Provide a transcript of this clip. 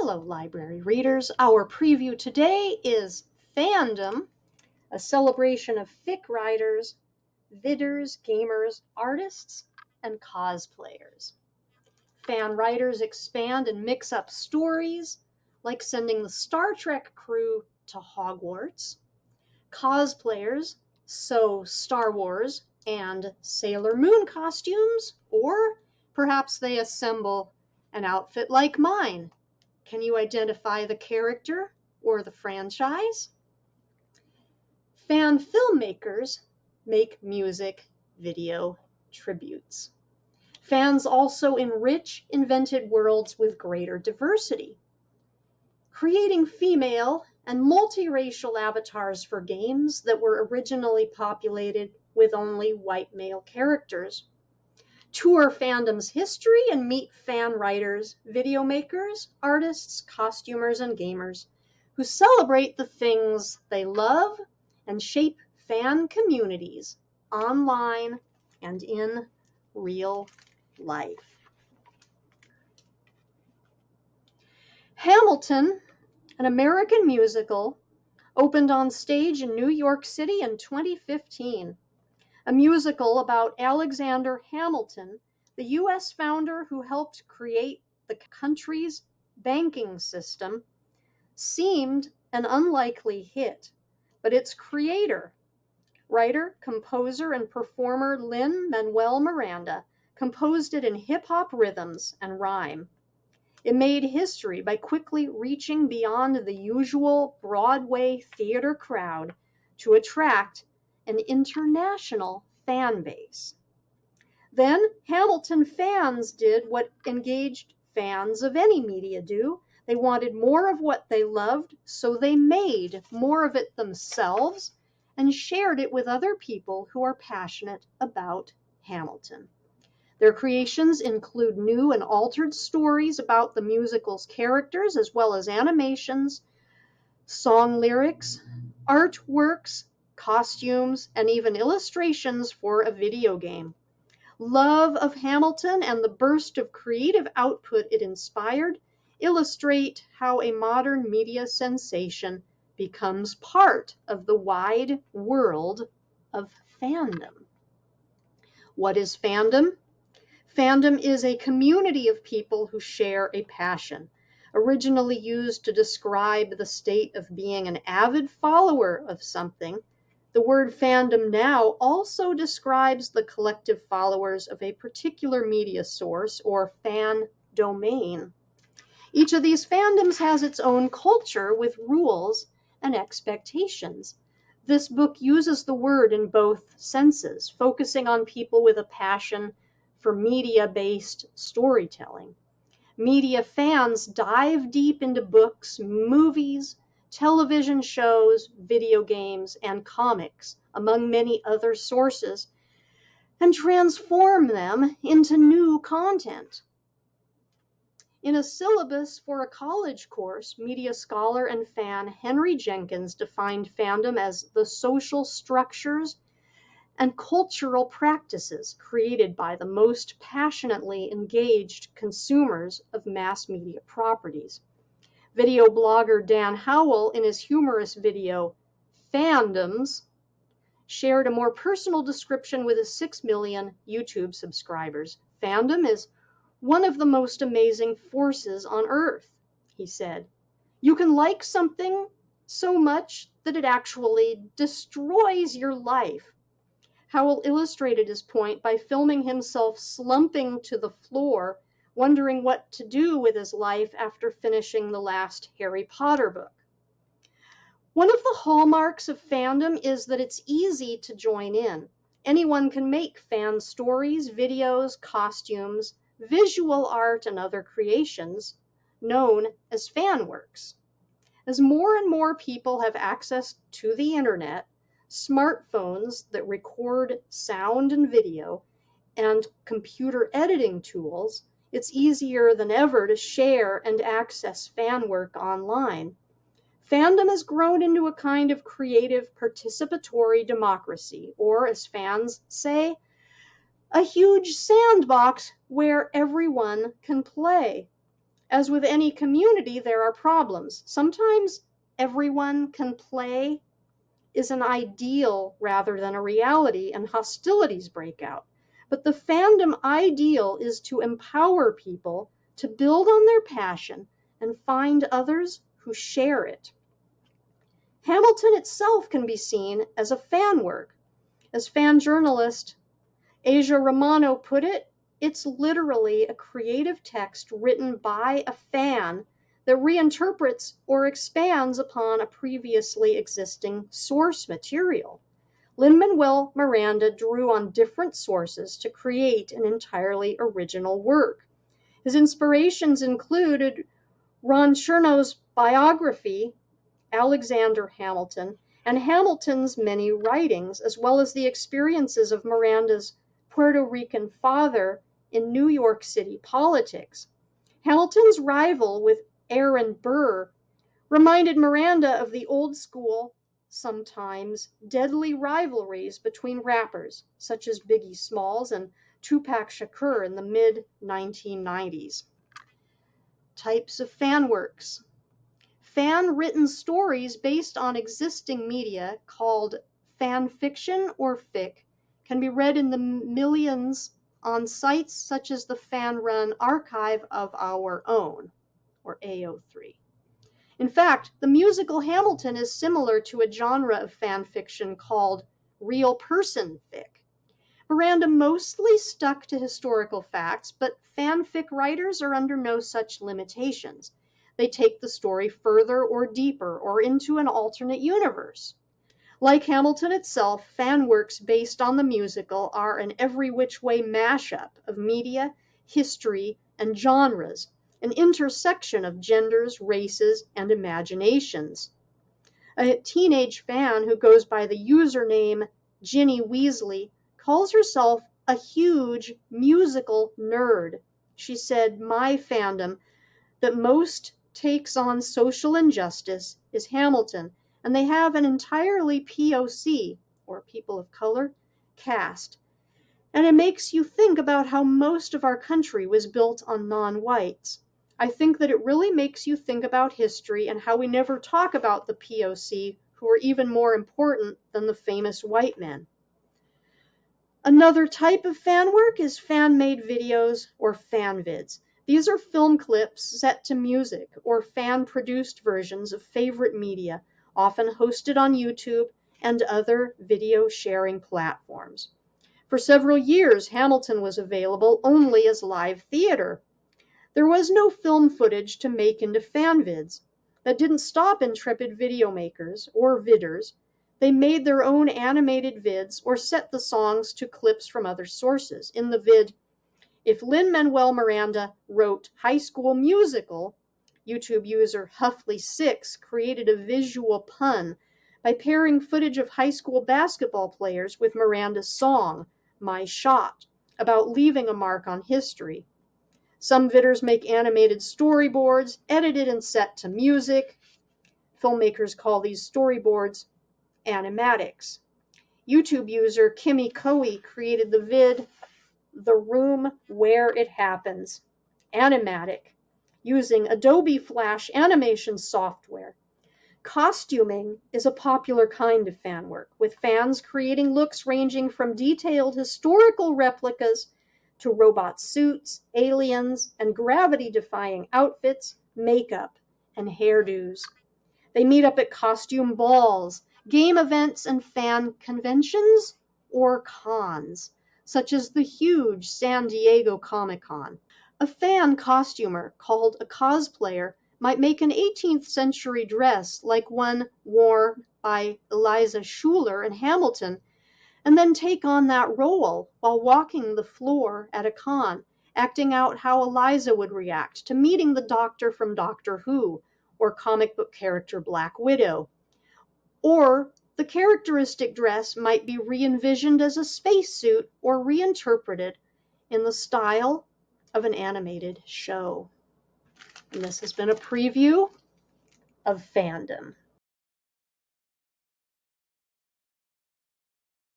Hello, library readers. Our preview today is Fandom, a celebration of fic writers, vidders, gamers, artists, and cosplayers. Fan writers expand and mix up stories, like sending the Star Trek crew to Hogwarts. Cosplayers sew Star Wars and Sailor Moon costumes, or perhaps they assemble an outfit like mine. Can you identify the character or the franchise? Fan filmmakers make music video tributes. Fans also enrich invented worlds with greater diversity, creating female and multiracial avatars for games that were originally populated with only white male characters. Tour Fandom's history and meet fan writers, video makers, artists, costumers, and gamers who celebrate the things they love and shape fan communities online and in real life. Hamilton, an American musical, opened on stage in New York City in 2015. A musical about Alexander Hamilton, the U.S. founder who helped create the country's banking system, seemed an unlikely hit, but its creator, writer, composer, and performer Lin-Manuel Miranda composed it in hip-hop rhythms and rhyme. It made history by quickly reaching beyond the usual Broadway theater crowd to attract an international fan base. Then Hamilton fans did what engaged fans of any media do. They wanted more of what they loved, so they made more of it themselves and shared it with other people who are passionate about Hamilton. Their creations include new and altered stories about the musical's characters, as well as animations, song lyrics, artworks, costumes, and even illustrations for a video game. Love of Hamilton and the burst of creative output it inspired illustrate how a modern media sensation becomes part of the wide world of fandom. What is fandom? Fandom is a community of people who share a passion. Originally used to describe the state of being an avid follower of something, the word fandom now also describes the collective followers of a particular media source or fan domain. Each of these fandoms has its own culture with rules and expectations. This book uses the word in both senses, focusing on people with a passion for media-based storytelling. Media fans dive deep into books, movies, television shows, video games, and comics, among many other sources, and transform them into new content. In a syllabus for a college course, media scholar and fan Henry Jenkins defined fandom as the social structures and cultural practices created by the most passionately engaged consumers of mass media properties. Video blogger Dan Howell, in his humorous video, Fandoms, shared a more personal description with his 6 million YouTube subscribers. Fandom is one of the most amazing forces on earth, he said. You can like something so much that it actually destroys your life. Howell illustrated his point by filming himself slumping to the floor, wondering what to do with his life after finishing the last Harry Potter book. One of the hallmarks of fandom is that it's easy to join in. Anyone can make fan stories, videos, costumes, visual art, and other creations known as fan works. As more and more people have access to the internet, smartphones that record sound and video, and computer editing tools, it's easier than ever to share and access fan work online. Fandom has grown into a kind of creative participatory democracy, or as fans say, a huge sandbox where everyone can play. As with any community, there are problems. Sometimes everyone can play is an ideal rather than a reality, and hostilities break out. But the fandom ideal is to empower people to build on their passion and find others who share it. Hamilton itself can be seen as a fan work. As fan journalist Asia Romano put it, it's literally a creative text written by a fan that reinterprets or expands upon a previously existing source material. Lin-Manuel Miranda drew on different sources to create an entirely original work. His inspirations included Ron Chernow's biography, Alexander Hamilton, and Hamilton's many writings, as well as the experiences of Miranda's Puerto Rican father in New York City politics. Hamilton's rival with Aaron Burr reminded Miranda of the old school, sometimes deadly rivalries between rappers such as Biggie Smalls and Tupac Shakur in the mid-1990s. Types of fan works. Fan-written stories based on existing media, called fan fiction or fic, can be read in the millions on sites such as the fan-run Archive of Our Own, or AO3. In fact, the musical Hamilton is similar to a genre of fan fiction called real person fic. Miranda mostly stuck to historical facts, but fanfic writers are under no such limitations. They take the story further or deeper or into an alternate universe. Like Hamilton itself, fan works based on the musical are an every which way mashup of media, history, and genres, an intersection of genders, races, and imaginations. A teenage fan who goes by the username Ginny Weasley calls herself a huge musical nerd. She said, "My fandom that most takes on social injustice is Hamilton, and they have an entirely POC, or people of color, cast. And it makes you think about how most of our country was built on non-whites. I think that it really makes you think about history and how we never talk about the POC, who are even more important than the famous white men." Another type of fan work is fan-made videos or fanvids. These are film clips set to music or fan-produced versions of favorite media, often hosted on YouTube and other video sharing platforms. For several years, Hamilton was available only as live theater. There was no film footage to make into fanvids. That didn't stop intrepid video makers, or vidders. They made their own animated vids or set the songs to clips from other sources. In the vid, "If Lin-Manuel Miranda wrote High School Musical," YouTube user Huffley6 created a visual pun by pairing footage of high school basketball players with Miranda's song, "My Shot," about leaving a mark on history. Some vidders make animated storyboards, edited and set to music. Filmmakers call these storyboards animatics. YouTube user Kimmy Coey created the vid "The Room Where It Happens," animatic, using Adobe Flash animation software. Costuming is a popular kind of fan work, with fans creating looks ranging from detailed historical replicas to robot suits, aliens, and gravity-defying outfits, makeup, and hairdos. They meet up at costume balls, game events, and fan conventions, or cons, such as the huge San Diego Comic-Con. A fan costumer, called a cosplayer, might make an 18th century dress like one worn by Eliza Schuler in Hamilton, and then take on that role while walking the floor at a con, acting out how Eliza would react to meeting the Doctor from Doctor Who, or comic book character Black Widow. Or the characteristic dress might be re-envisioned as a spacesuit or reinterpreted in the style of an animated show. And this has been a preview of Fandom.